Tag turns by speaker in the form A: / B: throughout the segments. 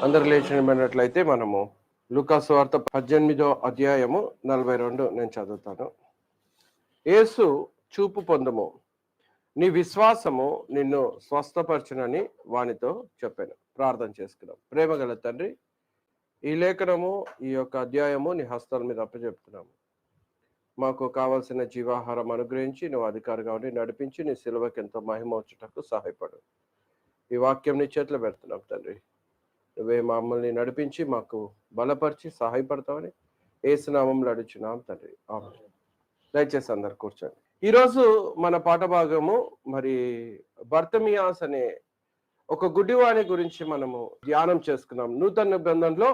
A: అందరు లేచినట్లయితే మనము లూకా సువార్త 18వ అధ్యాయము 42 నేను చదువుతాను. యేసు చూపు పొందుము, నీ విశ్వాసము నిన్ను స్వస్థపరచునని వానితో చెప్పాను. ప్రార్థన చేసుకున్నాం. ప్రేమగల తండ్రి, ఈ లేఖనము ఈ యొక్క అధ్యాయము నీ హస్తాల మీద అప్పచెప్తున్నాము. మాకు కావాల్సిన జీవాహారం అనుగ్రహించి నువ్వు అధికారిగా ఉండి నడిపించి నీ సిలువకి ఎంతో మహిమ వచ్చుటకు సహాయపడు. ఈ వాక్యం నీ చేతిలో పెడుతున్నాం తండ్రి. నువ్వే మమ్మల్ని నడిపించి మాకు బలపరిచి సహాయపడతామని యేసు నామములో అడుగుచున్నాం తండ్రి. ఆమేన్. దయచేసి అందరు కూర్చోండి. ఈరోజు మన పాఠ భాగము బర్తిమియాస్ అనే ఒక గుడ్డివాని గురించి మనము ధ్యానం చేసుకున్నాం. నూతన నిబంధనలో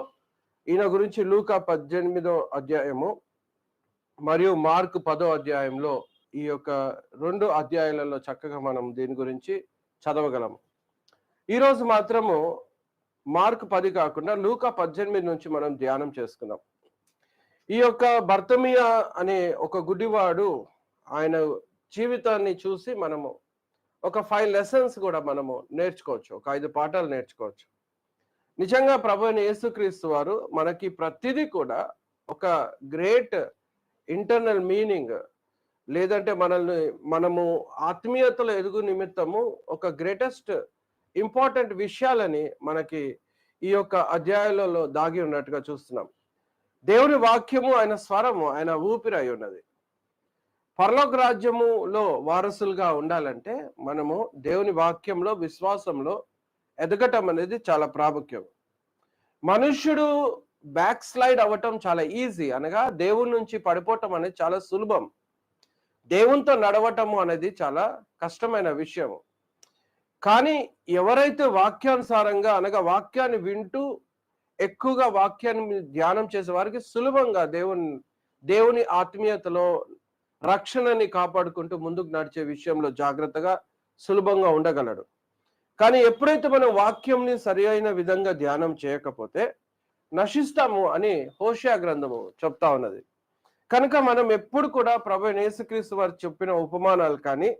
A: ఈయన గురించి లూకా 18వ అధ్యాయము మరియు మార్కు 10వ అధ్యాయంలో ఈ యొక్క 2 అధ్యాయాలలో చక్కగా మనం దీని గురించి చదవగలము. ఈరోజు మాత్రము మార్కు 10 కాకుండా లూకా 18 నుంచి మనం ధ్యానం చేసుకుందాం. ఈ యొక్క బర్తిమియా అనే ఒక గుడ్డివాడు, ఆయన జీవితాన్ని చూసి మనము ఒక 5 లెసన్స్ కూడా మనము నేర్చుకోవచ్చు. ఒక 5 పాఠాలు నేర్చుకోవచ్చు. నిజంగా ప్రభు అయిన యేసుక్రీస్తు వారు మనకి ప్రతిదీ కూడా ఒక గ్రేట్ ఇంటర్నల్ మీనింగ్, లేదంటే మనము ఆత్మీయతలో ఎదుగు నిమిత్తము ఒక గ్రేటెస్ట్ ఇంపార్టెంట్ విషయాలని మనకి ఈ యొక్క అధ్యాయాలలో దాగి ఉన్నట్టుగా చూస్తున్నాం. దేవుని వాక్యము ఆయన స్వరము, ఆయన ఊపిరి అయి ఉన్నది. పరలోక రాజ్యములో వారసులుగా ఉండాలంటే మనము దేవుని వాక్యంలో విశ్వాసంలో ఎదగటం అనేది చాలా ప్రాముఖ్యం. మనుష్యుడు బ్యాక్ స్లైడ్ అవ్వటం చాలా ఈజీ, అనగా దేవుని నుంచి పడిపోవటం అనేది చాలా సులభం. దేవునితో నడవటము అనేది చాలా కష్టమైన విషయం. కానీ ఎవరైతే వాక్యానుసారంగా అనగా వాక్యాన్ని వింటూ ఎక్కువగా వాక్యాన్ని ధ్యానం చేసే వారికి సులభంగా దేవుని ఆత్మీయతలో రక్షణని కాపాడుకుంటూ ముందుకు నడిచే విషయంలో జాగ్రత్తగా సులభంగా ఉండగలడు. కానీ ఎప్పుడైతే మనం వాక్యంని సరి అయిన విధంగా ధ్యానం చేయకపోతే నశిస్తాము అని హోషేయ గ్రంథము చెప్తా ఉన్నది. కనుక మనం ఎప్పుడు కూడా ప్రభు యేసుక్రీస్తు వారు చెప్పిన ఉపమానాలు కానీ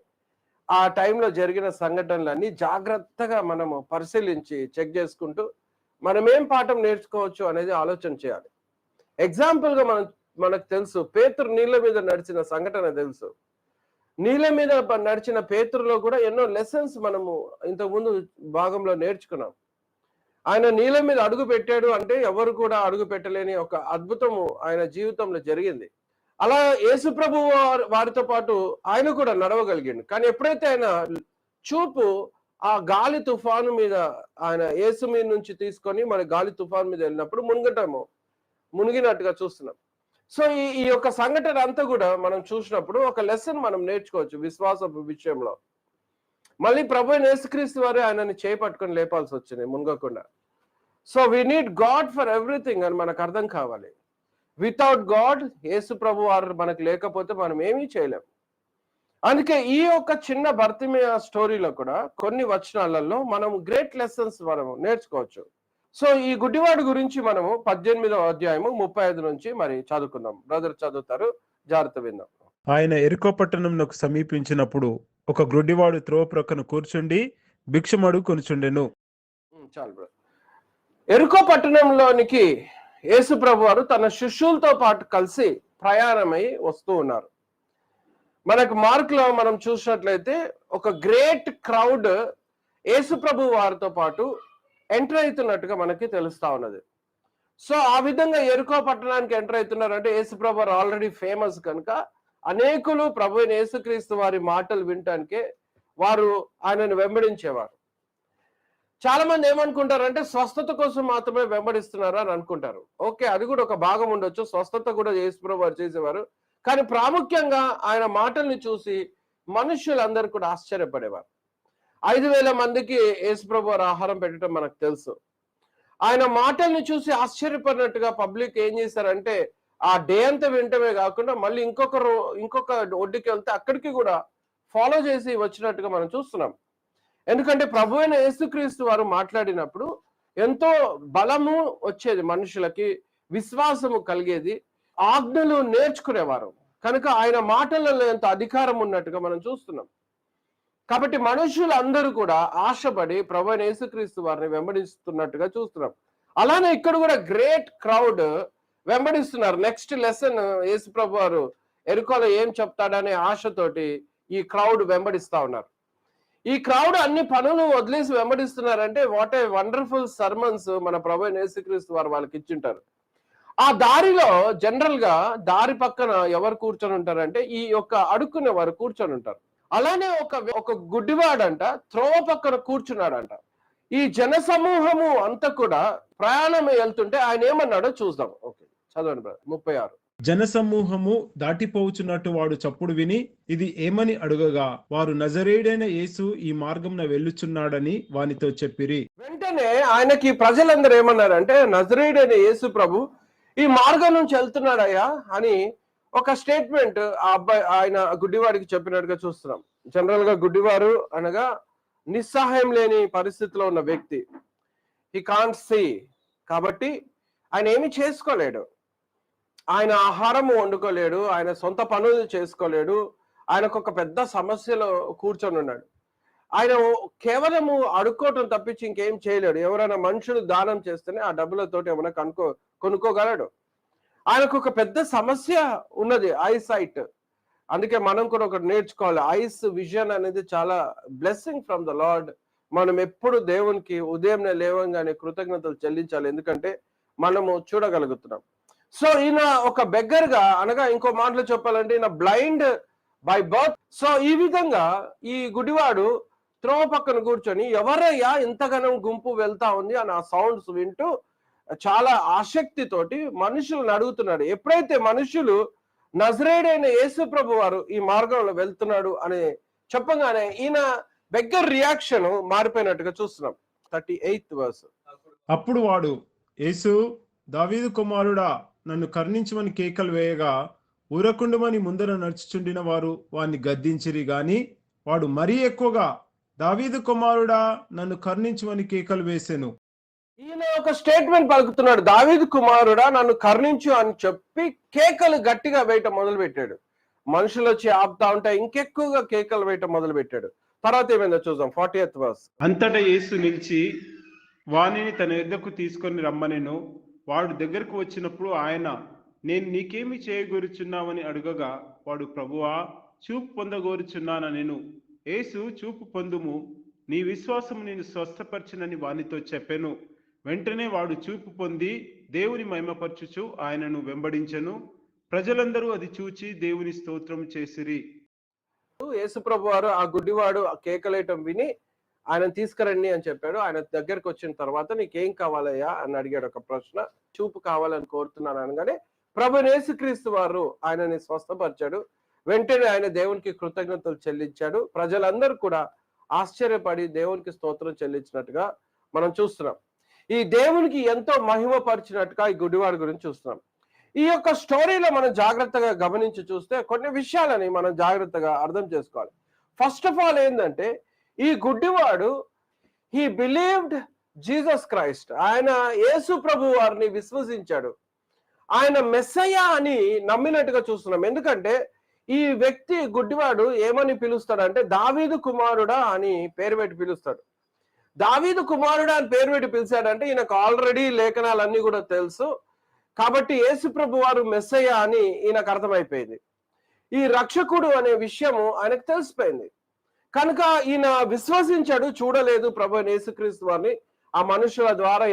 A: ఆ టైంలో జరిగిన సంఘటనలన్నీ జాగ్రత్తగా మనము పరిశీలించి చెక్ చేసుకుంటూ మనం ఏం పాఠం నేర్చుకోవచ్చు అనేది ఆలోచన చేయాలి. ఎగ్జాంపుల్గా మనకు తెలుసు, పేతురు నీళ్ళ మీద నడిచిన సంఘటన తెలుసు. నీళ్ళ మీద నడిచిన పేతురులో కూడా ఎన్నో లెసన్స్ మనము ఇంతకుముందు భాగంలో నేర్చుకున్నాం. ఆయన నీళ్ళ మీద అడుగు పెట్టాడు అంటే ఎవరు కూడా అడుగు పెట్టలేని ఒక అద్భుతము ఆయన జీవితంలో జరిగింది. అలా యేసు ప్రభు వారితో పాటు ఆయన కూడా నడవగలిగాడు. కానీ ఎప్పుడైతే ఆయన చూపు ఆ గాలి తుఫాను మీద, ఆయన యేసు మీద నుంచి తీసుకొని మన గాలి తుఫాను మీద వెళ్ళినప్పుడు మునిగినట్టుగా చూస్తున్నాం. సో ఈ యొక్క సంఘటన అంతా కూడా మనం చూసినప్పుడు ఒక లెసన్ మనం నేర్చుకోవచ్చు విశ్వాస విషయంలో. మళ్ళీ ప్రభు యేసుక్రీస్తు వారు ఆయనని చేపట్టుకొని లేపాల్సి వచ్చింది మునగకుండా. So we need God for everything అని మనకు అర్థం కావాలి. వితౌట్ గాడ్, యేసు ప్రభు వారు మనకు లేకపోతే మనం ఏమీ చేయలేం. అందుకే ఈ యొక్క చిన్న బర్తిమియా స్టోరీలో కూడా కొన్ని వచనాలలో మనం గ్రేట్ లెసన్స్ మనము నేర్చుకోవచ్చు. సో ఈ గుడ్డివాడు గురించి మనము 18వ అధ్యాయము 35 నుంచి మరి చదువుకుందాం. బ్రదర్ చదువుతారు, జాగ్రత్త విందాం.
B: ఆయన యెరికో పట్టణంనకు సమీపించినప్పుడు ఒక గుడ్డివాడు త్రోవ ప్రక్కన కూర్చుండి భిక్షమడుగు కొనుచుండెను.
A: చాలు బ్రదర్. యెరికో పట్టణంలోనికి యేసు ప్రభు వారు తన శిష్యులతో పాటు కలిసి ప్రయాణమై వస్తూ ఉన్నారు. మనకు మార్కులో మనం చూసినట్లయితే ఒక గ్రేట్ క్రౌడ్ యేసు ప్రభు వారితో పాటు ఎంటర్ అవుతున్నట్టుగా మనకి తెలుస్తా ఉన్నది. సో ఆ విధంగా యెరికో పట్టణానికి ఎంటర్ అవుతున్నారంటే యేసు ప్రభు వారు ఆల్రెడీ ఫేమస్ కనుక అనేకులు ప్రభు యేసుక్రీస్తు వారి మాటలు వినటానికే వారు ఆయనను వెంబడించేవారు. చాలా మంది ఏమనుకుంటారంటే స్వస్థత కోసం మాత్రమే వెంబడిస్తున్నారా అని అనుకుంటారు. ఓకే, అది కూడా ఒక భాగం ఉండొచ్చు, స్వస్థత కూడా యేసు ప్రభు వారు చేసేవారు. కానీ ప్రాముఖ్యంగా ఆయన మాటల్ని చూసి మనుష్యులందరూ కూడా ఆశ్చర్యపడేవారు. 5,000 మందికి యేసు ప్రభు వారు ఆహారం పెట్టడం మనకు తెలుసు. ఆయన మాటల్ని చూసి ఆశ్చర్యపడినట్టుగా పబ్లిక్ ఏం చేశారంటే ఆ డే అంతా వింటమే కాకుండా మళ్ళీ ఇంకొక ఒడ్డుకి వెళ్తే అక్కడికి కూడా ఫాలో చేసి వచ్చినట్టుగా మనం చూస్తున్నాం. ఎందుకంటే ప్రభు అయిన యేసుక్రీస్తు వారు మాట్లాడినప్పుడు ఎంతో బలము వచ్చేది, మనుషులకి విశ్వాసము కలిగేది, ఆజ్ఞలు నేర్చుకునేవారు. కనుక ఆయన మాటలలో ఎంత అధికారం ఉన్నట్టుగా మనం చూస్తున్నాం. కాబట్టి మనుషులందరూ కూడా ఆశపడి ప్రభువైన యేసుక్రీస్తు వారిని వెంబడిస్తున్నట్టుగా చూస్తున్నాం. అలానే ఇక్కడ కూడా గ్రేట్ క్రౌడ్ వెంబడిస్తున్నారు. నెక్స్ట్ లెసన్ యేసు ప్రభు వారు ఎరుకలో ఏం చెప్తాడనే ఆశతోటి ఈ క్రౌడ్ వెంబడిస్తా ఉన్నారు. ఈ క్రౌడ్ అన్ని పనులు వదిలేసి వెంబడిస్తున్నారంటే వాట్ ఏ వండర్ఫుల్ సర్మన్స్ మన ప్రభు యేసుక్రీస్తు వారు వాళ్ళకి ఇచ్చింటారు. ఆ దారిలో జనరల్ గా దారి పక్కన ఎవరు కూర్చొని ఉంటారంటే ఈ యొక్క అడుక్కునే వారు కూర్చొని ఉంటారు. అలానే ఒక గుడ్డివాడంట త్రోవ పక్కన కూర్చున్నాడంట. ఈ జన సమూహము అంతా కూడా ప్రయాణం వెళ్తుంటే ఆయన ఏమన్నాడో చూద్దాం. ఓకే, చదవండి బ్రదర్. 36.
B: జనసమూహము దాటిపోవుచున్నట్టు వాడు చప్పుడు విని ఇది ఏమని అడుగగా వారు నజరేయుడైన యేసు ఈ మార్గంన వెళ్ళుచున్నాడని వానితో చెప్పిరి.
A: వెంటనే ఆయనకి ప్రజలందరూ ఏమన్నారంటే నజరేయుడైన యేసు ప్రభు ఈ మార్గం నుంచి వెళ్తున్నాడయ్యా అని ఒక స్టేట్మెంట్ ఆ అబ్బాయి ఆయన గుడ్డివాడికి చెప్పినట్టుగా చూస్తున్నాం. జనరల్ గా గుడ్డివారు అనగా నిస్సహాయం లేని పరిస్థితిలో ఉన్న వ్యక్తి. హీ కాంట్ సీ, కాబట్టి ఆయన ఏమి చేసుకోలేడు. ఆయన ఆహారం వండుకోలేడు, ఆయన సొంత పనులు చేసుకోలేడు, ఆయనకు ఒక పెద్ద సమస్యలో కూర్చొని ఉన్నాడు. ఆయన కేవలము అడుక్కోవటం తప్పించి ఇంకేం చేయలేడు. ఎవరైనా మనుషులు దానం చేస్తేనే ఆ డబ్బులతోటి ఏమైనా కొనుక్కోగలడు. ఆయనకు ఒక పెద్ద సమస్య ఉన్నది, ఐ సైట్. అందుకే మనం కూడా ఒకటి నేర్చుకోవాలి. ఐస్ విజన్ అనేది చాలా బ్లెస్సింగ్ ఫ్రమ్ ద లార్డ్. మనం ఎప్పుడు దేవునికి ఉదయం లేవంగానే కృతజ్ఞతలు చెల్లించాలి, ఎందుకంటే మనము చూడగలుగుతున్నాం. సో ఈయన ఒక బెగ్గర్ గా అనగా ఇంకో మాటలో చెప్పాలంటే ఈయన బ్లైండ్ బై బర్త్. సో ఈ విధంగా ఈ గుడివాడు త్రోవ పక్కన కూర్చొని ఎవరయ్యా ఇంతగానం గుంపు వెళ్తా ఉంది అని ఆ సౌండ్స్ వింటూ చాలా ఆసక్తితోటి మనుషులను అడుగుతున్నాడు. ఎప్పుడైతే మనుషులు నజరేయుడైన యేసు ప్రభు వారు ఈ మార్గంలో వెళ్తున్నాడు అని చెప్పగానే ఈయన బెగ్గర్ రియాక్షన్ మారిపోయినట్టుగా చూస్తున్నాం. 38th verse.
B: అప్పుడు వాడు యేసు దావీదు కుమారుడా నన్ను కరుణించమని కేకలు వేయగా ఊరకుండమని ముందర నడుచుచుండిన వారు వాణ్ణి గద్దించిరి గాని వాడు మరీ ఎక్కువగా దావీదు కుమారుడా నన్ను కరుణించమని కేకలు వేసెను.
A: ఈయన ఒక స్టేట్మెంట్ పలుకుతున్నాడు, దావీదు కుమారుడా నన్ను కరుణించు అని చెప్పి కేకలు గట్టిగా వేయటం మొదలు పెట్టాడు. మనుషులు వచ్చి ఆపుతా ఉంటే ఇంకెక్కువగా కేకలు వేయటం మొదలు పెట్టాడు. తర్వాత ఏమైందో చూద్దాం. 40th verse.
B: అంతటా యేసు నిలిచి వానిని తన యొద్దకు తీసుకొని రమ్మనెను. వాడు దగ్గరకు వచ్చినప్పుడు ఆయన నేను నీకేమి చేయగోరుచున్నావని అడుగగా వాడు ప్రభువా చూపు పొందగోరుచున్నానెను. యేసు చూపు పొందుము, నీ విశ్వాసము నేను స్వస్థపరచునని వానితో చెప్పెను. వెంటనే వాడు చూపు పొంది దేవుని మహిమపరచుచు ఆయనను వెంబడించెను. ప్రజలందరూ అది చూచి దేవుని స్తోత్రం చేసిరి.
A: యేసు ప్రభు వారు ఆ గుడ్డివాడు ఆ కేకలేయటం విని ఆయన తీసుకురండి అని చెప్పాడు. ఆయన దగ్గరకు వచ్చిన తర్వాత నీకేం కావాలయ్యా అని అడిగాడు ఒక ప్రశ్న. చూపు కావాలని కోరుతున్నాను అనగానే ప్రభు యేసుక్రీస్తు వారు ఆయనని స్వస్థపరిచాడు. వెంటనే ఆయన దేవునికి కృతజ్ఞతలు చెల్లించాడు. ప్రజలందరూ కూడా ఆశ్చర్యపడి దేవునికి స్తోత్రం చెల్లించినట్టుగా మనం చూస్తున్నాం. ఈ దేవునికి ఎంతో మహిమ పరిచినట్టుగా ఈ గుడ్డివాడి గురించి చూస్తున్నాం. ఈ యొక్క స్టోరీలో మనం జాగ్రత్తగా గమనించి చూస్తే కొన్ని విషయాలని మనం జాగ్రత్తగా అర్థం చేసుకోవాలి. ఫస్ట్ ఆఫ్ ఆల్ ఏంటంటే ఈ గుడ్డివాడు హీ బిలీవ్డ్ జీసస్ క్రైస్ట్. ఆయన యేసు ప్రభు వారిని విశ్వసించాడు. ఆయన మెస్సయ్య అని నమ్మినట్టుగా చూస్తున్నాం. ఎందుకంటే ఈ వ్యక్తి గుడ్డివాడు ఏమని పిలుస్తాడంటే దావీదు కుమారుడా అని పేరు పెట్టి పిలుస్తాడు. దావీదు కుమారుడా అని పేరు పెట్టి పిలిచాడంటే ఈయనకు ఆల్రెడీ లేఖనాలన్నీ కూడా తెలుసు. కాబట్టి యేసు ప్రభు వారు మెస్సయ్య అని ఈయనకు అర్థమైపోయింది. ఈ రక్షకుడు అనే విషయము ఆయనకు తెలిసిపోయింది. కనుక ఈయన విశ్వసించాడు, చూడలేదు ప్రభు యేసుక్రీస్తు వారిని. ఆ మనుషుల ద్వారా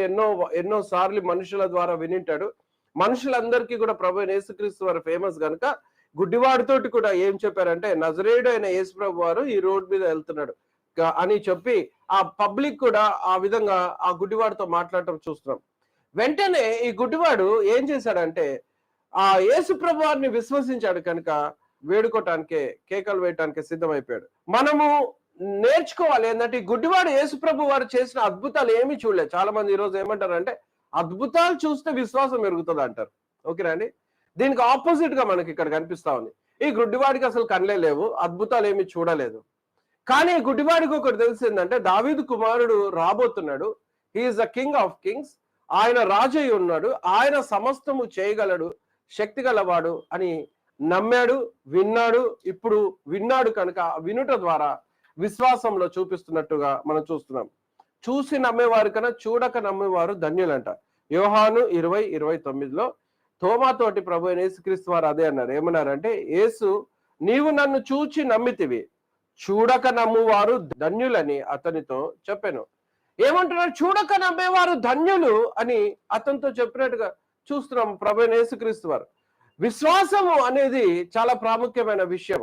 A: ఎన్నో సార్లు మనుషుల ద్వారా వినింటాడు. మనుషులందరికీ కూడా ప్రభు యేసుక్రీస్తు వారు ఫేమస్ కనుక గుడ్డివాడితోటి కూడా ఏం చెప్పారంటే నజరేయుడు అయిన యేసు ప్రభు వారు ఈ రోడ్ మీద వెళ్తున్నాడు అని చెప్పి ఆ పబ్లిక్ కూడా ఆ విధంగా ఆ గుడ్డివాడితో మాట్లాడటం చూస్తున్నాం. వెంటనే ఈ గుడ్డివాడు ఏం చేశాడంటే ఆ యేసు ప్రభు వారిని విశ్వసించాడు కనుక వేడుకోవటానికే కేకలు వేయటానికి సిద్ధమైపోయాడు. మనము నేర్చుకోవాలి ఏంటంటే ఈ గుడ్డివాడు యేసు ప్రభు వారు చేసిన అద్భుతాలు ఏమీ చూడలేదు. చాలా మంది ఈరోజు ఏమంటారంటే అద్భుతాలు చూస్తే విశ్వాసం పెరుగుతుంది అంటారు. ఓకేనా అండి? దీనికి ఆపోజిట్ గా మనకి ఇక్కడ కనిపిస్తా ఉంది. ఈ గుడ్డివాడికి అసలు కళ్ళే లేవు, అద్భుతాలు ఏమి చూడలేదు. కానీ గుడ్డివాడికి ఒకటి తెలిసిందంటే దావీదు కుమారుడు రాబోతున్నాడు. He's the king of kings. ఆయన రాజై ఉన్నాడు, ఆయన సమస్తము చేయగలడు, శక్తి గలవాడు అని నమ్మాడు, విన్నాడు. ఇప్పుడు విన్నాడు కనుక వినుట ద్వారా విశ్వాసంలో చూపిస్తున్నట్టుగా మనం చూస్తున్నాం. చూసి నమ్మేవారు కన్నా చూడక నమ్మేవారు ధన్యులంట. యోహాను 20:29లో తోమాతోటి ప్రభు అయిన యేసుక్రీస్తు వారు అదే అన్నారు. ఏమన్నారంటే, యేసు నీవు నన్ను చూచి నమ్మితివి, చూడక నమ్మువారు ధన్యులని అతనితో చెప్పాను. ఏమంటున్నారు? చూడక నమ్మేవారు ధన్యులు అని అతనితో చెప్పినట్టుగా చూస్తున్నాం ప్రభు అయిన యేసుక్రీస్తు వారు. విశ్వాసము అనేది చాలా ప్రాముఖ్యమైన విషయం.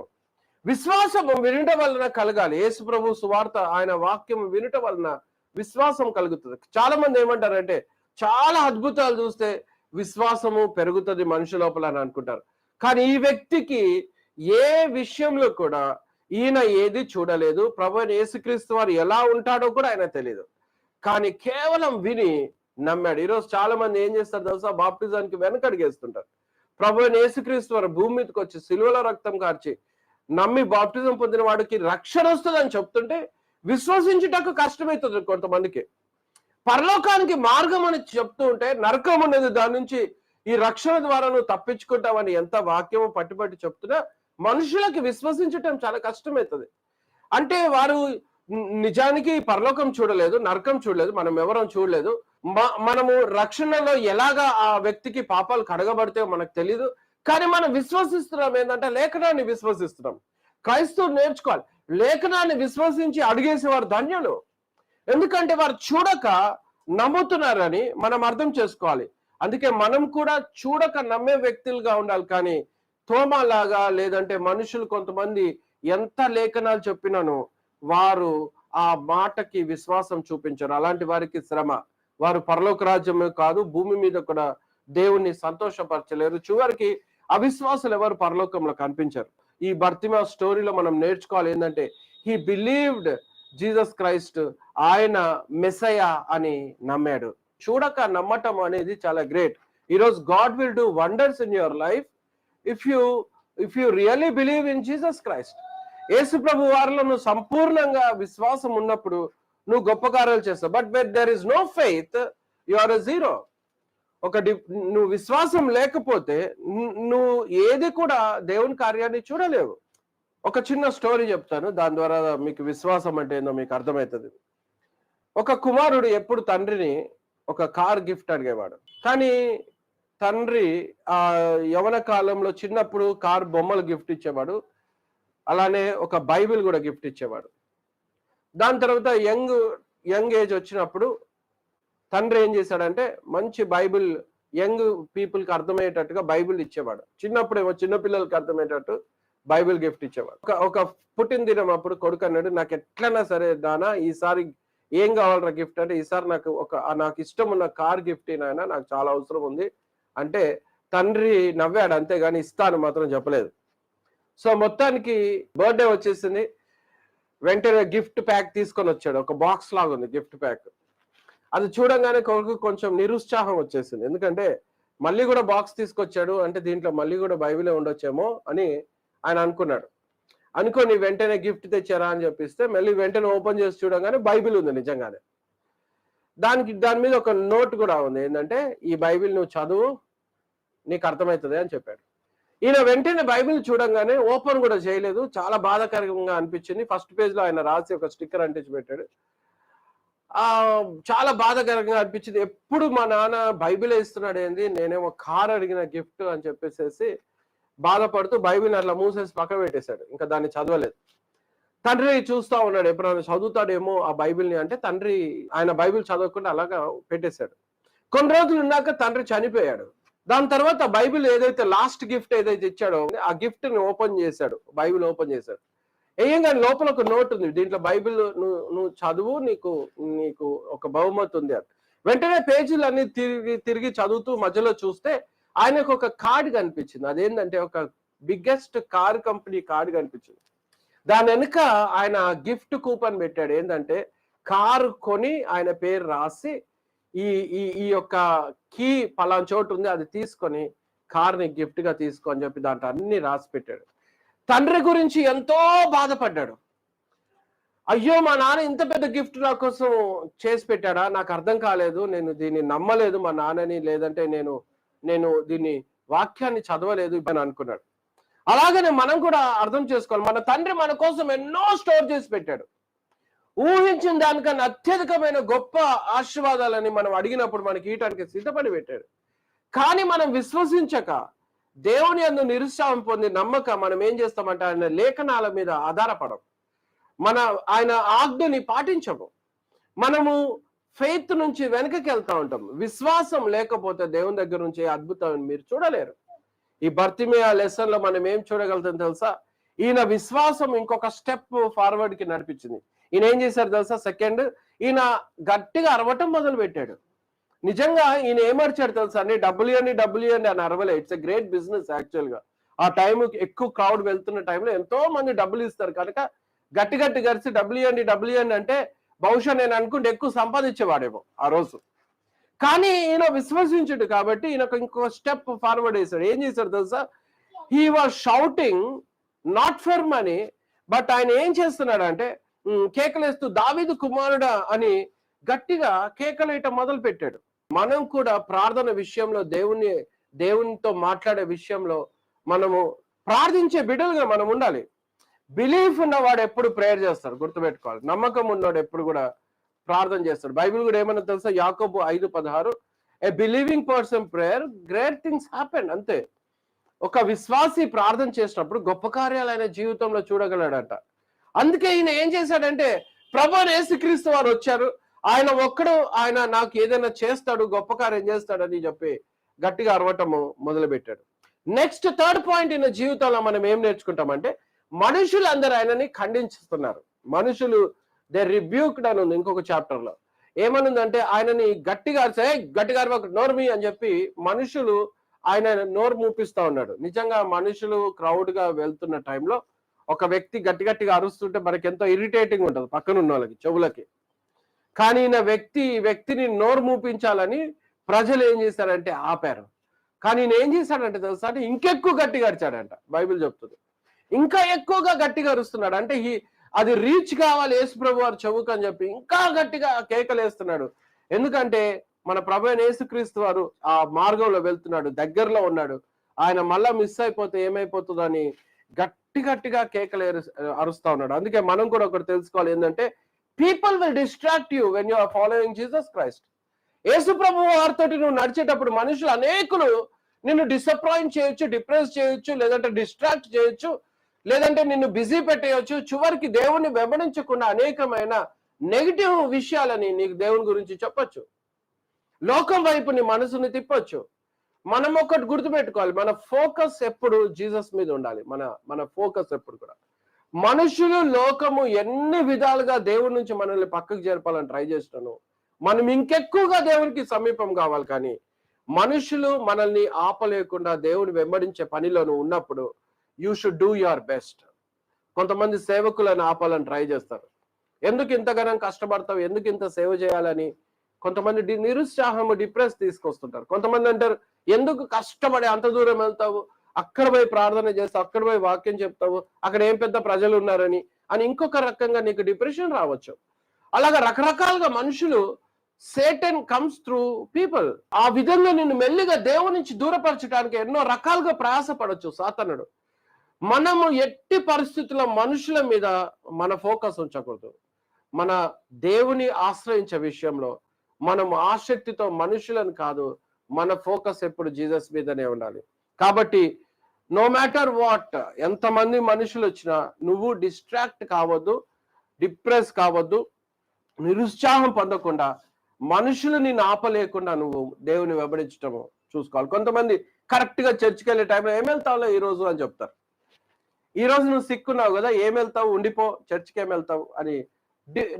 A: విశ్వాసము వినుట వలన కలగాలి. యేసు ప్రభు సువార్త ఆయన వాక్యం వినుట వలన విశ్వాసం కలుగుతుంది. చాలా మంది ఏమంటారంటే, చాలా అద్భుతాలు చూస్తే విశ్వాసము పెరుగుతుంది మనిషి లోపల అని అనుకుంటారు. కానీ ఈ వ్యక్తికి ఏ విషయంలో కూడా ఈయన ఏది చూడలేదు. ప్రభు అయిన యేసుక్రీస్తు వారు ఎలా ఉంటాడో కూడా ఆయన తెలియదు. కానీ కేవలం విని నమ్మాడు. ఈరోజు చాలా మంది ఏం చేస్తారు తెలుసా? బాప్టిజానికి వెనకడిగేస్తుంటారు. ప్రభు అయిన యేసుక్రీస్తు వారు భూమి మీదకి వచ్చి సిలువలో రక్తం కార్చి నమ్మి బాప్టిజం పొందిన వాడికి రక్షణ వస్తుందని చెప్తుంటే విశ్వసించుటకు కష్టమవుతుంది కొంతమందికి. పరలోకానికి మార్గం అని చెప్తూ ఉంటే నరకం అనేది దాని నుంచి ఈ రక్షణ ద్వారా నువ్వు తప్పించుకుంటావని ఎంత వాక్యము పట్టుబట్టి చెప్తున్నా మనుషులకి విశ్వసించటం చాలా కష్టమవుతుంది. అంటే వారు నిజానికి పరలోకం చూడలేదు, నరకం చూడలేదు, మనం ఎవరం చూడలేదు. మనము రక్షణలో ఎలాగా ఆ వ్యక్తికి పాపాలు కడగబడితే మనకు తెలియదు. కానీ మనం విశ్వసిస్తున్నాం ఏంటంటే లేఖనాన్ని విశ్వసిస్తున్నాం. క్రైస్తవులు నేర్చుకోవాలి, లేఖనాన్ని విశ్వసించి అడిగేసే వారు ధన్యులు. ఎందుకంటే వారు చూడక నమ్ముతున్నారని మనం అర్థం చేసుకోవాలి. అందుకే మనం కూడా చూడక నమ్మే వ్యక్తులుగా ఉండాలి. కానీ తోమాలాగా లేదంటే మనుషులు కొంతమంది ఎంత లేఖనాలు చెప్పినాను వారు ఆ మాటకి విశ్వాసం చూపించరు. అలాంటి వారికి శ్రమ. వారు పరలోక రాజ్యమే కాదు భూమి మీద కూడా దేవుణ్ణి సంతోషపరచలేరు. చివరికి అవిశ్వాసులు ఎవరు పరలోకంలో కనిపించరు. ఈ బర్తిమా స్టోరీలో మనం నేర్చుకోవాలి ఏంటంటే, హీ బిలీవ్డ్ జీసస్ క్రైస్ట్, ఆయన మెస్సయా అని నమ్మాడు. చూడక నమ్మటం అనేది చాలా గ్రేట్. ఈరోజు God will do wonders in your life if you really believe in Jesus Christ. Yesu ప్రభు వారిలో నువ్వు సంపూర్ణంగా విశ్వాసం ఉన్నప్పుడు నువ్వు గొప్ప కార్యాలు చేస్తావు. But when there is no faith you are a zero. నువ్వు విశ్వాసం లేకపోతే నువ్వు ఏది కూడా దేవుని కార్యాన్ని చూడలేవు. ఒక చిన్న స్టోరీ చెప్తాను, దాని ద్వారా మీకు విశ్వాసం అంటే ఏందో మీకు అర్థమవుతుంది. ఒక కుమారుడు ఎప్పుడు తండ్రిని ఒక కార్ గిఫ్ట్ అడిగేవాడు. కానీ తండ్రి ఆ యవన కాలంలో చిన్నప్పుడు కార్ బొమ్మలు గిఫ్ట్ ఇచ్చేవాడు, అలానే ఒక బైబిల్ కూడా గిఫ్ట్ ఇచ్చేవాడు. దాని తర్వాత యంగ్ ఏజ్ వచ్చినప్పుడు తండ్రి ఏం చేశాడంటే మంచి బైబిల్ యంగ్ పీపుల్కి అర్థమయ్యేటట్టుగా బైబిల్ ఇచ్చేవాడు. చిన్నప్పుడు ఏమో చిన్నపిల్లలకి అర్థమయ్యేటట్టు బైబిల్ గిఫ్ట్ ఇచ్చేవాడు. ఒక పుట్టిన దినం అప్పుడు కొడుకు అన్నాడు, నాకు ఎట్లన్నా సరే దానా ఈసారి ఏం కావాలరా గిఫ్ట్ అంటే, ఈసారి నాకు ఇష్టం ఉన్న కార్ గిఫ్ట్ అయినా నాకు చాలా అవసరం ఉంది అంటే తండ్రి నవ్వాడు, అంతేగాని ఇస్తాను మాత్రం చెప్పలేదు. సో మొత్తానికి బర్త్డే వచ్చేసింది. వెంటనే గిఫ్ట్ ప్యాక్ తీసుకొని వచ్చాడు. ఒక బాక్స్ లాగా ఉంది గిఫ్ట్ ప్యాక్. అది చూడంగానే కొడుకు కొంచెం నిరుత్సాహం వచ్చేసింది. ఎందుకంటే మళ్ళీ కూడా బాక్స్ తీసుకొచ్చాడు అంటే దీంట్లో మళ్ళీ కూడా బైబిలే ఉండొచ్చేమో అని ఆయన అనుకున్నాడు. అనుకోని వెంటనే గిఫ్ట్ తెచ్చారా అని చెప్పిస్తే మళ్ళీ వెంటనే ఓపెన్ చేసి చూడగానే బైబిల్ ఉంది నిజంగానే. దాని మీద ఒక నోట్ కూడా ఉంది, ఏంటంటే ఈ బైబిల్ నువ్వు చదువు నీకు అర్థమవుతుంది అని చెప్పాడు. ఈయన వెంటనే బైబిల్ చూడంగానే ఓపెన్ కూడా చేయలేదు. చాలా బాధాకరంగా అనిపించింది. ఫస్ట్ పేజ్ లో ఆయన రాసి ఒక స్టిక్కర్ అంటించి పెట్టాడు. చాలా బాధాకరంగా అనిపించింది. ఎప్పుడు మా నాన్న బైబిల్ ఇస్తున్నాడు ఏంది, నేనేమో కార్ అడిగిన గిఫ్ట్ అని చెప్పేసి బాధపడుతూ బైబిల్ అట్లా మూసేసి పక్క పెట్టేశాడు. ఇంకా దాన్ని చదవలేదు. తండ్రి చూస్తా ఉన్నాడు ఎప్పుడైనా చదువుతాడేమో ఆ బైబిల్ని అంటే తండ్రి ఆయన బైబిల్ చదవకుండా అలాగా పెట్టేశాడు. కొన్ని రోజులు ఉన్నాక తండ్రి చనిపోయాడు. దాని తర్వాత బైబిల్ ఏదైతే లాస్ట్ గిఫ్ట్ ఏదైతే ఇచ్చాడో ఆ గిఫ్ట్ ని ఓపెన్ చేశాడు, బైబిల్ ఓపెన్ చేశాడు. కానీ లోపల ఒక నోట్ ఉంది, దీంట్లో బైబిల్ నువ్వు చదువు, నీకు ఒక బహుమతి ఉంది అని. వెంటనే పేజీలన్నీ తిరిగి చదువుతూ మధ్యలో చూస్తే ఆయనకు ఒక కార్డు కనిపించింది. అదేంటంటే ఒక బిగ్గెస్ట్ కార్ కంపెనీ కార్డు కనిపించింది. దాని వెనుక ఆయన గిఫ్ట్ కూపన్ పెట్టాడు. ఏంటంటే కారు కొని ఆయన పేరు రాసి ఈ యొక్క కీ పలానా చోటు ఉంది అది తీసుకొని కార్ని గిఫ్ట్ గా తీసుకో అని చెప్పి దాంట్లో అన్ని రాసి పెట్టాడు. తండ్రి గురించి ఎంతో బాధపడ్డాడు. అయ్యో మా నాన్న ఇంత పెద్ద గిఫ్ట్ నా కోసం చేసి పెట్టాడా, నాకు అర్థం కాలేదు, నేను దీన్ని నమ్మలేదు మా నాన్నని, లేదంటే నేను దీన్ని వాక్యాన్ని చదవలేదు అని అనుకున్నాడు. అలాగనే మనం కూడా అర్థం చేసుకోవాలి, మన తండ్రి మన కోసం ఎన్నో స్టోర్ చేసి పెట్టాడు. ఊహించిన దానికన్నా అత్యధికమైన గొప్ప ఆశీర్వాదాలని మనం అడిగినప్పుడు మనకి ఇయటానికి సిద్ధపడి పెట్టాడు. కానీ మనం విశ్వసించక దేవుని యందు నిరుత్సాహం పొంది నమ్మక మనం ఏం చేస్తామంటే ఆయన లేఖనాల మీద ఆధారపడం, ఆయన ఆజ్ఞని పాటించము. మనము ఫెయిత్ నుంచి వెనకకి వెళ్తా ఉంటాం. విశ్వాసం లేకపోతే దేవుని దగ్గర నుంచి అద్భుతం మీరు చూడలేరు. ఈ బర్తిమేయ లెసన్ లో మనం ఏం చూడగలుగుతాం తెలుసా? ఈయన విశ్వాసం ఇంకొక స్టెప్ ఫార్వర్డ్ కి నడిపించింది. ఈయన ఏం చేశారు తెలుసా? సెకండ్, ఈయన గట్టిగా అరవటం మొదలు పెట్టాడు. నిజంగా ఈయన ఏమర్చాడు తెలుసా అండి? డబ్ల్యూ అని అరవలే. It's a great business actual గా. ఆ టైం ఎక్కువ క్రౌడ్ వెళ్తున్న టైంలో ఎంతో మంది డబ్బులు ఇస్తారు కనుక గట్టి గరిచి డబ్ల్యూ అంటే బహుశా నేను అనుకుంటే ఎక్కువ సంపాదించేవాడేమో ఆ రోజు. కానీ ఈయన విశ్వసించుడు కాబట్టి ఈయనకు ఇంకో స్టెప్ ఫార్వర్డ్ వేశాడు. ఏం చేశాడు తెలుసా? He was shouting not for money, but ఆయన ఏం చేస్తున్నాడు అంటే కేకలేస్తూ దావీదు కుమారుడా అని గట్టిగా కేకలేయటం మొదలు పెట్టాడు. మనం కూడా ప్రార్థన విషయంలో దేవునితో మాట్లాడే విషయంలో మనము ప్రార్థించే బిడ్డలుగా మనం ఉండాలి. బిలీఫ్ ఉన్నవాడు ఎప్పుడు ప్రేయర్ చేస్తాడు, గుర్తుపెట్టుకోవాలి. నమ్మకం ఉన్నవాడు ఎప్పుడు కూడా ప్రార్థన చేస్తాడు. బైబిల్ కూడా ఏమన్నా తెలుసా? Yakobu 5:16, a believing person prayer great things happen. అంతే. ఒక విశ్వాసి ప్రార్థన చేసినప్పుడు గొప్ప కార్యాలు ఆయన జీవితంలో చూడగలడంట. అందుకే ఈయన ఏం చేశాడంటే, ప్రభువైన యేసుక్రీస్తు వారు వచ్చారు, ఆయన ఒక్కడు ఆయన నాకు ఏదైనా చేస్తాడు, గొప్ప కార్యం చేస్తాడని చెప్పి గట్టిగా అరవటము మొదలు పెట్టాడు. నెక్స్ట్ థర్డ్ పాయింట్ ఈయన జీవితంలో మనం ఏం నేర్చుకుంటామంటే, మనుషులు అందరూ ఆయనని ఖండించుతున్నారు. మనుషులు దే రిబ్యూక్డ్ అని ఉంది ఇంకొక చాప్టర్ లో. ఏమనుందంటే ఆయనని గట్టిగా నోర్మి అని చెప్పి మనుషులు ఆయన నోరు మూపిస్తా ఉన్నాడు. నిజంగా మనుషులు క్రౌడ్ గా వెళ్తున్న టైంలో ఒక వ్యక్తి గట్టిగా అరుస్తుంటే మనకి ఎంతో ఇరిటేటింగ్ ఉంటుంది పక్కన ఉన్న వాళ్ళకి, చెవులకి. కానీ ఈయన వ్యక్తిని నోరు మూపించాలని ప్రజలు ఏం చేశారంటే ఆపారు. కానీ ఈయన ఏం చేశాడంటే తెలుసా? అంటే ఇంకెక్కువ గట్టిగా అరిచాడంట. బైబిల్ చెప్తుంది ఇంకా ఎక్కువగా గట్టిగా అరుస్తున్నాడు. అంటే అది రీచ్ కావాలి యేసు ప్రభు వారు చెవుకు అని చెప్పి ఇంకా గట్టిగా కేకలేస్తున్నాడు. ఎందుకంటే మన ప్రభు అయిన యేసుక్రీస్తు వారు ఆ మార్గంలో వెళ్తున్నాడు, దగ్గరలో ఉన్నాడు. ఆయన మళ్ళా మిస్ అయిపోతే ఏమైపోతుందో అని గట్టిగా కేకలు అరుస్తా ఉన్నాడు. అందుకే మనం కూడా ఒకటి తెలుసుకోవాలి, ఏంటంటే people will distract you when you are following Jesus Christ. Yesu ప్రభు వారితో నువ్వు నడిచేటప్పుడు మనుషులు అనేకులు నిన్ను డిసప్పాయింట్ చేయొచ్చు, డిప్రెస్ చేయొచ్చు, లేదంటే డిస్ట్రాక్ట్ చేయొచ్చు, లేదంటే నిన్ను బిజీ పెట్టేయచ్చు. చివరికి దేవుణ్ణి వెంబడించకుండా అనేకమైన నెగిటివ్ విషయాలని నీకు దేవుని గురించి చెప్పొచ్చు. లోకం వైపు నీ మనసుని తిప్పొచ్చు. మనం ఒకటి గుర్తుపెట్టుకోవాలి, మన ఫోకస్ ఎప్పుడు జీసస్ మీద ఉండాలి. మన ఫోకస్ ఎప్పుడు కూడా మనుషులు లోకము ఎన్ని విధాలుగా దేవుడి నుంచి మనల్ని పక్కకు జరపాలని ట్రై చేస్తున్నాను, మనం ఇంకెక్కువగా దేవునికి సమీపం కావాలి. కానీ మనుషులు మనల్ని ఆపలేకుండా దేవుని వెంబడించే పనిలో నువ్వు ఉన్నప్పుడు you should do your best. కొంతమంది సేవకులను ఆపాలని ట్రై చేస్తారు. ఎందుకు ఇంతగానం కష్టపడతావు, ఎందుకు ఇంత సేవ చేయాలని కొంతమంది నిరుత్సాహము, డిప్రెస్ తీసుకొస్తుంటారు. కొంతమంది అంటారు, ఎందుకు కష్టపడి అంత దూరం వెళ్తావు, అక్కడ పోయి ప్రార్థన చేస్తావు, అక్కడ పోయి వాక్యం చెప్తావు, అక్కడ ఏం పెద్ద ప్రజలు ఉన్నారని ఇంకొక రకంగా నీకు డిప్రెషన్ రావచ్చు. అలాగా రకరకాలుగా మనుషులు, సేటన్ కమ్స్ త్రూ పీపుల్. ఆ విధంగా నిన్ను మెల్లిగా దేవుని నుంచి దూరపరచడానికి ఎన్నో రకాలుగా ప్రయాసపడవచ్చు సాతానుడు. మనము ఎట్టి పరిస్థితుల్లో మనుషుల మీద మన ఫోకస్ ఉంచకూడదు. మన దేవుని ఆశ్రయించే విషయంలో మనము ఆసక్తితో మనుషులను కాదు, మన ఫోకస్ ఎప్పుడు జీసస్ మీదనే ఉండాలి. కాబట్టి నో మ్యాటర్ వాట్, ఎంతమంది మనుషులు వచ్చినా నువ్వు డిస్ట్రాక్ట్ కావద్దు, డిప్రెస్ కావద్దు, నిరుత్సాహం పొందకుండా మనుషులు నిన్ను ఆపలేకుండా నువ్వు దేవుని వెంబడించటము చూసుకోవాలి. కొంతమంది కరెక్ట్ గా చర్చికి వెళ్ళే టైంలో ఏం వెళ్తావులో ఈ రోజు అని చెప్తారు. ఈ రోజు నువ్వు సిక్కున్నావు కదా, ఏం వెళ్తావు, ఉండిపో, చర్చికి ఏం వెళ్తావు అని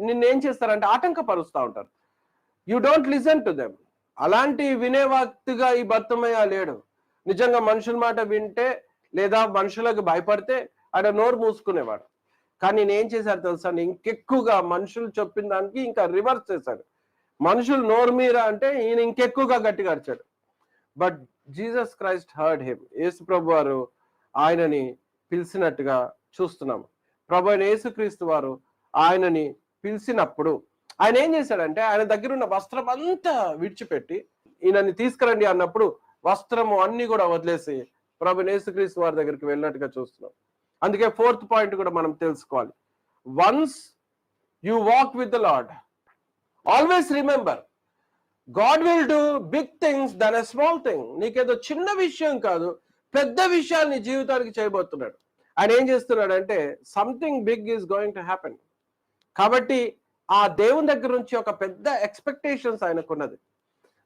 A: నిన్నేం చేస్తారంటే ఆటంకపరుస్తూ ఉంటారు. You don't listen to them. అలాంటి వినే వ్యక్తిగా ఈ బర్తిమేయ లేడు. నిజంగా మనుషుల మాట వింటే లేదా మనుషులకు భయపడితే ఆయన నోరు మూసుకునేవాడు. కానీ నేనేం చేశారు తెలుసా, ఇంకెక్కువగా మనుషులు చెప్పిన దానికి ఇంకా రివర్స్ చేశాడు. మనుషులు నోరు మీరా అంటే ఈయన ఇంకెక్కువగా గట్టిగా అరిచాడు. But Jesus Christ heard him. Yesu ప్రభు వారు ఆయనని పిలిచినట్టుగా చూస్తున్నాము. ప్రభు అయిన యేసుక్రీస్తు వారు ఆయనని పిలిచినప్పుడు ఆయన ఏం చేశాడంటే ఆయన దగ్గర ఉన్న వస్త్రం అంతా విడిచిపెట్టి ఈయనని తీసుకురండి అన్నప్పుడు వస్త్రము అన్ని కూడా వదిలేసి ప్రభు యేసుక్రీస్తు వారి దగ్గరికి వెళ్ళినట్టుగా చూస్తున్నాం. అందుకే ఫోర్త్ పాయింట్ కూడా మనం తెలుసుకోవాలి. Once you walk with the Lord. Always remember, God will do big things than a small thing. నీకేదో చిన్న విషయం కాదు, పెద్ద విషయాలు నీ జీవితానికి చేయబోతున్నాడు. ఆయన ఏం చేస్తున్నాడంటే something big is going to happen. కాబట్టి ఆ దేవుని దగ్గర నుంచి ఒక పెద్ద ఎక్స్పెక్టేషన్స్ ఆయనకున్నది.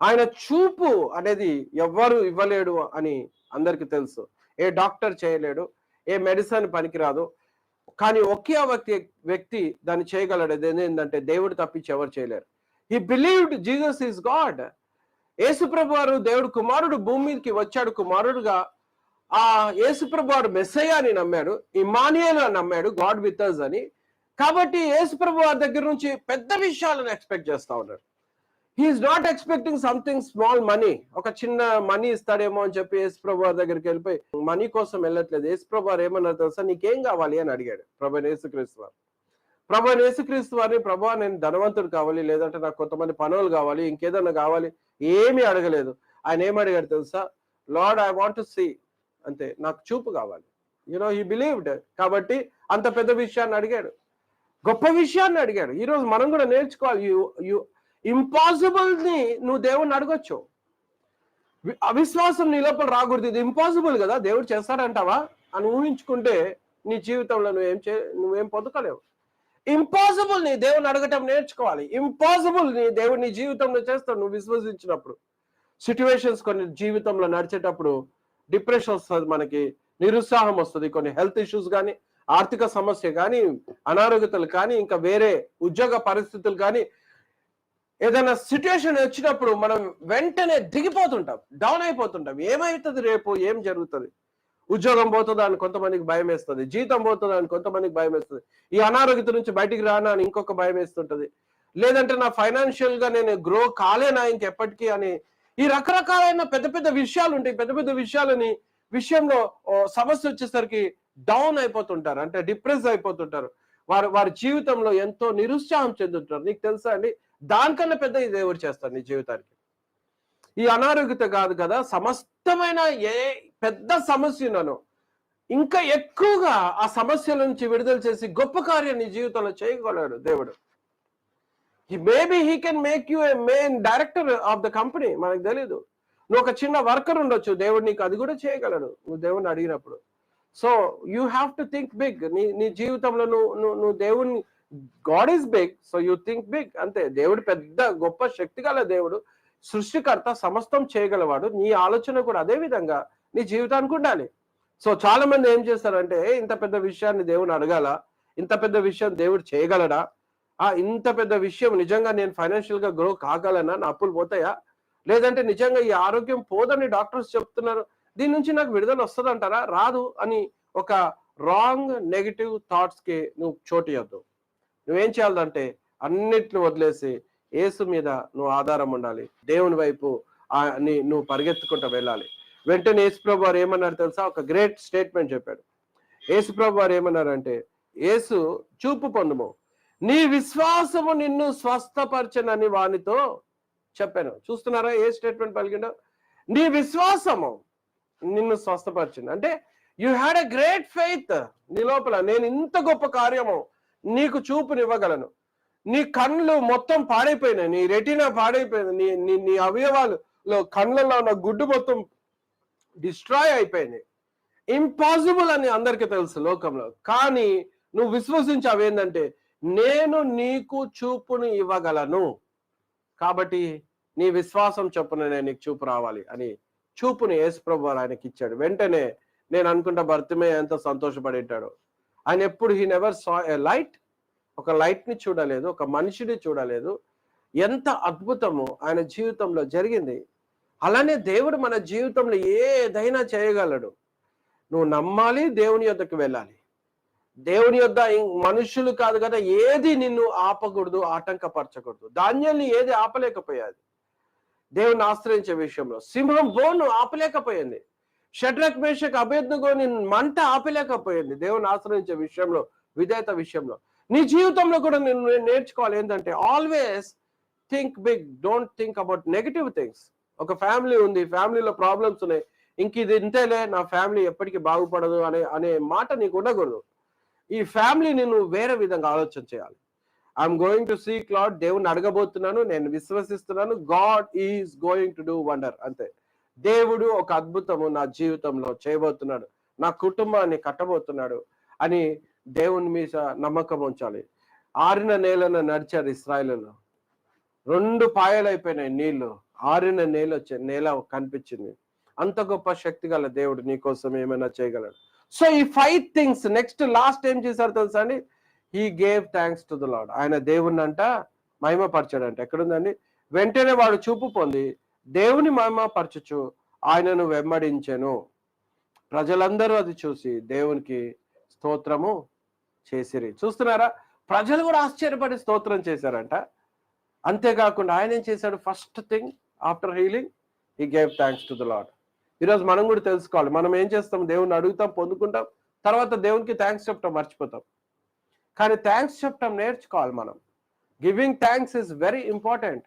A: ఆయన చూపు అనేది ఎవ్వరు ఇవ్వలేడు అని అందరికి తెలుసు. ఏ డాక్టర్ చేయలేడు, ఏ మెడిసిన్ పనికిరాదు. కానీ ఒకే వ్యక్తి దాన్ని చేయగలడు. ఏంటంటే దేవుడు తప్పించి ఎవరు చేయలేరు. He believed Jesus is God. యేసుప్రభు వారు దేవుడు కుమారుడు భూమి మీదకి వచ్చాడు కుమారుడుగా. ఆ యేసుప్రభు వారు మెస్సయ్య అని నమ్మాడు, ఇమ్మానుయేల్ అని నమ్మాడు, గాడ్ విత్ us అని. కాబట్టి యేసుప్రభు వారి దగ్గర నుంచి పెద్ద విషయాలను ఎక్స్పెక్ట్ చేస్తా ఉన్నాడు. He's not expecting something small money. ఒక చిన్న మనీ ఇస్తాడేమో అని చెప్పి యేసుప్రభు వారి దగ్గరికి వెళ్ళిపోయి మనీ కోసం వెళ్ళట్లేదు. యేసుప్రభు వారు ఏమన్నారు తెలుసా? నీకేం కావాలి అని అడిగాడు ప్రభువైన యేసుక్రీస్తు వారు. ప్రభువైన యేసుక్రీస్తు వారిని, ప్రభువా నేను ధనవంతుడు కావాలి, లేదంటే నాకు కొంతమంది పనులు కావాలి, ఇంకేదన్నా కావాలి, ఏమీ అడగలేదు. ఆయన ఏం అడిగాడు తెలుసా? Lord, I want to see, అంతే, నాకు చూపు కావాలి. He believed. కాబట్టి అంత పెద్ద విషయాన్ని అడిగాడు, గొప్ప విషయాన్ని అడిగాడు. ఈరోజు మనం కూడా నేర్చుకోవాలి. ఇంపాసిబుల్ ని నువ్వు దేవుణ్ణి అడగొచ్చు. అవిశ్వాసం నీ లోపల రాకూడదు. ఇది ఇంపాసిబుల్ కదా, దేవుడు చేస్తాడంటావా అని ఊహించుకుంటే నీ జీవితంలో నువ్వేం పొందుకోలేవు. ఇంపాసిబుల్ ని దేవుని అడగటం నేర్చుకోవాలి. ఇంపాసిబుల్ ని దేవుడు నీ జీవితంలో చేస్తాడు నువ్వు విశ్వసించినప్పుడు. సిచ్యువేషన్స్ కొన్ని జీవితంలో నడిచేటప్పుడు డిప్రెషన్ వస్తుంది, మనకి నిరుత్సాహం వస్తుంది, కొన్ని హెల్త్ ఇష్యూస్ కానీ, ఆర్థిక సమస్య కానీ, అనారోగ్యతలు కానీ, ఇంకా వేరే ఉద్యోగ పరిస్థితులు కానీ, ఏదైనా సిచ్యువేషన్ వచ్చినప్పుడు మనం వెంటనే దిగిపోతుంటాం, డౌన్ అయిపోతుంటాం. ఏమవుతుంది, రేపు ఏం జరుగుతుంది, ఉద్యోగం పోతుందా అని కొంతమందికి భయం వేస్తుంది, జీతం పోతుందా అని కొంతమందికి భయం వేస్తుంది, ఈ అనారోగ్యత నుంచి బయటికి రానా అని ఇంకొక భయం వేస్తుంటది, లేదంటే నా ఫైనాన్షియల్ గా నేను గ్రో కాలేనా ఇంకెప్పటికీ అని. ఈ రకరకాలైన పెద్ద పెద్ద విషయాలు ఉంటాయి. పెద్ద పెద్ద విషయంలో సమస్య వచ్చేసరికి డౌన్ అయిపోతుంటారు, అంటే డిప్రెస్ అయిపోతుంటారు. వారి జీవితంలో ఎంతో నిరుత్సాహం చెందుతుంటారు. నీకు తెలుసా అండి, దానికన్నా పెద్ద ఈ దేవుడు చేస్తాడు నీ జీవితానికి. ఈ అనారోగ్యత కాదు కదా, సమస్తమైన ఏ పెద్ద సమస్యలను ఇంకా ఎక్కువగా ఆ సమస్యల నుంచి విడుదల చేసి గొప్ప కార్యం నీ జీవితంలో చేయగలడు దేవుడు. Maybe he can make you A main director of the company, మనకు తెలీదు. నువ్వు ఒక చిన్న వర్కర్ ఉండొచ్చు, దేవుడు నీకు అది కూడా చేయగలడు నువ్వు దేవుడిని అడిగినప్పుడు. So you have to think big. నీ జీవితంలో నువ్వు దేవుడిని, God is big, so you think big, అంతే. దేవుడు పెద్ద గొప్ప శక్తి గల దేవుడు, సృష్టికర్త, సమస్తం చేయగలవాడు. నీ ఆలోచన కూడా అదే విధంగా నీ జీవితానికి ఉండాలి. సో చాలా మంది ఏం చేస్తారంటే, ఇంత పెద్ద విషయాన్ని దేవుని అడగాల, ఇంత పెద్ద విషయం దేవుడు చేయగలడా, ఇంత పెద్ద విషయం నిజంగా నేను ఫైనాన్షియల్ గా గ్రో కాగలనా, నా అప్పులు పోతాయా, లేదంటే నిజంగా ఈ ఆరోగ్యం పోదని డాక్టర్స్ చెప్తున్నారు, దీని నుంచి నాకు విడుదల వస్తుంది అంటారా, రాదు అని ఒక రాంగ్ నెగిటివ్ థాట్స్ కి నువ్వు చోటు ఇవ్వద్దు. నువ్వేం చేయాలంటే అన్నిటిని వదిలేసి యేసు మీద నువ్వు ఆధారం ఉండాలి, దేవుని వైపు నువ్వు పరిగెత్తుకుంటూ వెళ్ళాలి. వెంటనే యేసుప్రభు వారు ఏమన్నారు తెలుసా? ఒక గ్రేట్ స్టేట్మెంట్ చెప్పాడు. యేసుప్రభు వారు ఏమన్నారంటే, యేసు చూపు పొందుము, నీ విశ్వాసము నిన్ను స్వస్థపరచనని వానితో చెప్పాను. చూస్తున్నారా ఏ స్టేట్మెంట్ పలికిండో? నీ విశ్వాసము నిన్ను స్వస్థపరిచింది. అంటే you had a great faith నీ లోపల, నేను ఇంత గొప్ప కార్యము నీకు చూపునివ్వగలను. నీ కళ్ళు మొత్తం పాడైపోయినాయి, నీ రెటీనా పాడైపోయింది, నీ అవయవాలలో కళ్ళల్లో ఉన్న గుడ్డు మొత్తం డిస్ట్రాయ్ అయిపోయింది. ఇంపాసిబుల్ అని అందరికీ తెలుసు లోకంలో. కానీ నువ్వు విశ్వసించావు ఏంటంటే, నేను నీకు చూపుని ఇవ్వగలను, కాబట్టి నీ విశ్వాసం చొప్పున నేను నీకు చూపు రావాలి అని చూపుని యేసుప్రభు వారు ఆయనకి ఇచ్చాడు. వెంటనే నేను అనుకుంటా భర్తిమయ్య ఎంత సంతోషపడేటాడు. ఆయన ఎప్పుడు he never saw a light, ఒక లైట్ ని చూడలేదు, ఒక మనిషిని చూడలేదు. ఎంత అద్భుతము ఆయన జీవితంలో జరిగింది. అలానే దేవుడు మన జీవితంలో ఏదైనా చేయగలడు. నువ్వు నమ్మాలి, దేవుని యొద్దకు వెళ్ళాలి. దేవుని యొద్ద మనుషులు కాదు కదా, ఏది నిన్ను ఆపకూడదు, ఆటంకపరచకూడదు. దానియేలుని ఏది ఆపలేకపోయాది దేవుని ఆశ్రయించే విషయంలో. సింహం బోను ఆపలేకపోయింది, షడ్రక్ మేషక్ అబేద్నెగోని మంట ఆపలేకపోయింది దేవుని ఆశ్రయించే విషయంలో, విధేయత విషయంలో. నీ జీవితంలో కూడా నేను నేర్చుకోవాలి ఏంటంటే, always think big, don't think about negative things. ఒక ఫ్యామిలీ ఉంది, ఫ్యామిలీలో ప్రాబ్లమ్స్ ఉన్నాయి, ఇంక ఇది ఇంతేలే, నా ఫ్యామిలీ ఎప్పటికీ బాగుపడదు అనే మాట నీకు ఉండకూడదు. ఈ ఫ్యామిలీని నువ్వు వేరే విధంగా ఆలోచన చేయాలి. I'm going to seek Lord, దేవుణ్ణి అడగబోతున్నాను, నేను విశ్వసిస్తున్నాను, God is going to do wonder. అంతే. దేవుడు ఒక అద్భుతము నా జీవితంలో చేయబోతున్నాడు, నా కుటుంబాన్ని కట్టబోతున్నాడు అని దేవుని మీద నమ్మకం ఉంచాలి. ఆరిన నేలను నడిచారు ఇశ్రాయేలులో, 2 పాయలైపోయినాయి నీళ్లు, ఆరిన నేల కనిపించింది. అంత గొప్ప శక్తి గల దేవుడు నీ కోసం ఏమైనా చేయగలడు. సో ఈ 5 థింగ్స్ నెక్స్ట్ లాస్ట్ ఏం చేశారు తెలుసా అండి? He gave thanks to the lord. ఆయన దేవుణ్ణి అంట మహిమపరచాడంట. ఎక్కడుందండి? వెంటనే వాడు చూపు పొంది దేవుని మహిమపరచుచు ఆయనను వెంబడించెను. ప్రజలందరూ అది చూసి దేవునికి స్తోత్రము చేసిరి. చూస్తున్నారా? ప్రజలు కూడా ఆశ్చర్యపడి స్తోత్రం చేశారంట. అంతేకాకుండా ఆయన ఏం చేశాడు? First thing after healing he gave thanks to the lord. ఈరోజు మనం కూడా తెలుసుకోవాలి. మనం ఏం చేస్తాం? దేవుణ్ణి అడుగుతాం, పొందుకుంటాం, తర్వాత దేవునికి థ్యాంక్స్ చెప్పడం మర్చిపోతాం. కానీ థ్యాంక్స్ చెప్పడం నేర్చుకోవాలి మనం. Giving thanks is very important.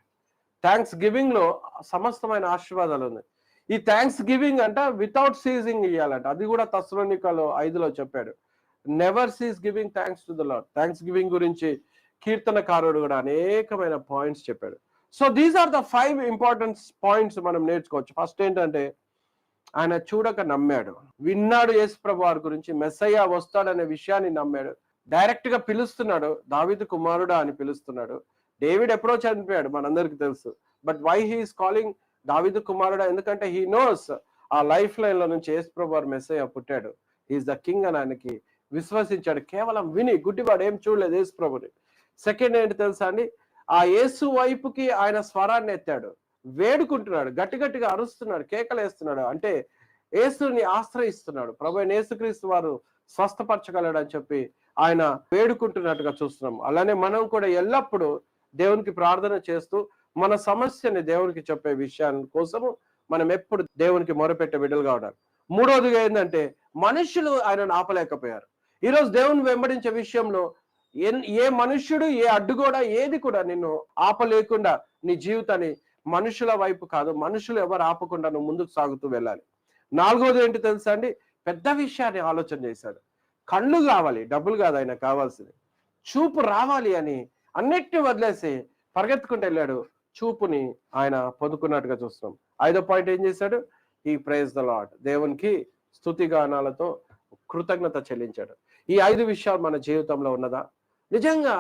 A: Thanksgiving లో సమస్తమైన ఆశీర్వాదాలు ఉన్నాయి. ఈ థ్యాంక్స్ గివింగ్ అంట వితౌట్ సీజింగ్ ఇవ్వాలంట. అది కూడా తెస్సలోనికలో 5లో చెప్పాడు. Never cease giving thanks to the Lord. Thanksgiving గురించి కీర్తనకారుడు కూడా అనేకమైన పాయింట్స్ చెప్పాడు. So these are the 5 important points మనం నేర్చుకోవచ్చు. ఫస్ట్ ఏంటంటే, ఆయన చూడక నమ్మాడు, విన్నాడు యేసు ప్రభు వారి గురించి, మెస్సయ్య వస్తాడనే విషయాన్ని నమ్మాడు. డైరెక్ట్ గా పిలుస్తున్నాడు, దావీదు కుమారుడా అని పిలుస్తున్నాడు. డేవిడ్ ఎప్పుడో చనిపోయాడు, మనందరికి తెలుసు. బట్ వై హీఈస్ కాలింగ్ దావీదు కుమారుడా? ఎందుకంటే హీ నోస్ ఆ లైఫ్ లైన్ లో నుంచి యేసు ప్రభు వారు మెస్సయ్య పుట్టాడు, హీఈస్ ద కింగ్ అని ఆయనకి విశ్వసించాడు. కేవలం విని, గుడ్డివాడు ఏం చూడలేదు యేసు ప్రభుని. సెకండ్ ఏంటి తెలుసా అండి? ఆ యేసు వైపుకి ఆయన స్వరాన్ని ఎత్తాడు, వేడుకుంటున్నాడు, గట్టి గట్టిగా అరుస్తున్నాడు, కేకలేస్తున్నాడు. అంటే యేసుని ఆశ్రయిస్తున్నాడు. ప్రభు అయిన యేసుక్రీస్తు వారు స్వస్థపరచగలడు అని చెప్పి ఆయన వేడుకుంటున్నట్టుగా చూస్తున్నాం. అలానే మనం కూడా ఎల్లప్పుడూ దేవునికి ప్రార్థన చేస్తూ మన సమస్యని దేవునికి చెప్పే విషయాన్ని కోసము మనం ఎప్పుడు దేవునికి మొరపెట్టే బిడ్డలుగా ఉండాలి. మూడవదిగా ఏంటంటే, మనుషులు ఆయనను ఆపలేకపోయారు. ఈరోజు దేవుని వెంబడించే విషయంలో ఏ మనుష్యుడు, ఏ అడ్డుగోడ, ఏది కూడా నిన్ను ఆపలేకుండా నీ జీవితాన్ని మనుషుల వైపు కాదు, మనుషులు ఎవరు ఆపకుండా నువ్వు ముందుకు సాగుతూ వెళ్ళాలి. నాలుగవది ఏంటి తెలుసా అండి? పెద్ద విషయాన్ని ఆలోచన చేశాడు. కళ్ళు కావాలి, డబ్బులు కాదు ఆయన కావాల్సింది. చూపు రావాలి అని అన్నిటిని వదిలేసి పరిగెత్తుకుంటూ వెళ్ళాడు. చూపుని ఆయన పొందుకున్నట్టుగా చూస్తున్నాం. 5వ పాయింట్ ఏం చేశాడు? ఈ ప్రైజ్ ద లార్డ్, దేవునికి స్తుతి గానాలతో కృతజ్ఞత చెల్లించాడు. ఈ 5 విషయాలు మన జీవితంలో ఉన్నదా? నిజంగా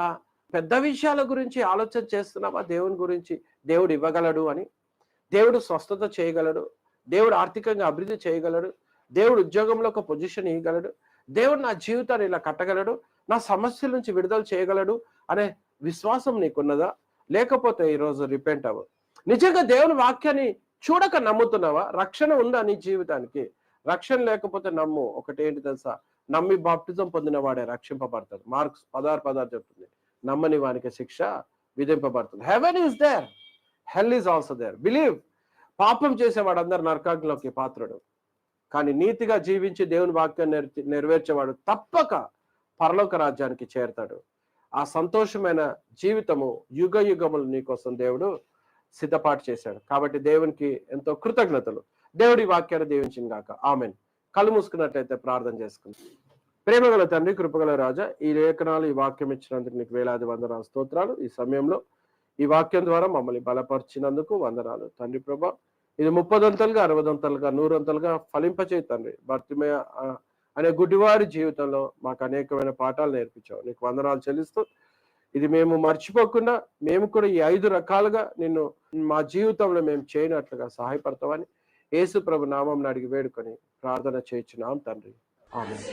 A: పెద్ద విషయాల గురించి ఆలోచన చేస్తున్నామా? దేవుని గురించి, దేవుడు ఇవ్వగలడు అని, దేవుడు స్వస్థత చేయగలడు, దేవుడు ఆర్థికంగా అభివృద్ధి చేయగలడు, దేవుడు ఉద్యోగంలో ఒక పొజిషన్ ఇవ్వగలడు, దేవుడు నా జీవితాన్ని ఇలా కట్టగలడు, నా సమస్యల నుంచి విడుదల చేయగలడు అనే విశ్వాసం నీకున్నదా? లేకపోతే ఈరోజు రిపెంట్ అవ్వు. నిజంగా దేవుని వాక్యాన్ని చూడక నమ్ముతున్నావా? రక్షణ ఉందా నీ జీవితానికి? రక్షణ లేకపోతే నమ్ము. ఒకటి ఏంటి తెలుసా? నమ్మి బాప్టిజం పొందిన వాడే రక్షింపబడతాడు. మార్క్స్ 16:16 చెప్తుంది. నమ్మని వానికి శిక్ష విధింపబడుతుంది. Heaven is there, hell is also there. Believe. పాపం చేసేవాడు అందరు నరకాగ్నిలోకి పాత్రుడు, కానీ నీతిగా జీవించి దేవుని వాక్యాన్ని నెరవేర్చేవాడు తప్పక పరలోక రాజ్యానికి చేరతాడు. ఆ సంతోషమైన జీవితము యుగ యుగములు నీకోసం దేవుడు సిద్ధపాటు చేశాడు. కాబట్టి దేవునికి ఎంతో కృతజ్ఞతలు. దేవుడి వాక్యాన్ని దీవించిన గాక. ఆమెన్. కళ్ళు మూసుకున్నట్లయితే ప్రార్థన చేసుకుందాం. ప్రేమగల తండ్రి, కృపగల రాజా, ఈ లేఖనాలు, ఈ వాక్యం ఇచ్చినందుకు నీకు వేలాది వందనాలు, స్తోత్రాలు. ఈ సమయంలో ఈ వాక్యం ద్వారా మమ్మల్ని బలపరిచినందుకు వందనాలు తండ్రి. ప్రభా, ఇది 30 అంతలుగా, 60 అంతలుగా, 100 అంతలుగా ఫలింపచేయి తండ్రి. భర్తిమయ అనే గుడ్డివారి జీవితంలో మాకు అనేకమైన పాఠాలు నేర్పించావు. నీకు వందనాలు చెల్లిస్తూ, ఇది మేము మర్చిపోకుండా మేము కూడా ఈ 5 రకాలుగా నిన్ను మా జీవితంలో మేము చేయనట్లుగా సహాయపడతామని యేసు ప్రభు నామం అడిగి వేడుకొని ప్రార్థన చేయించున్నాం తండ్రి. ఆమేన్.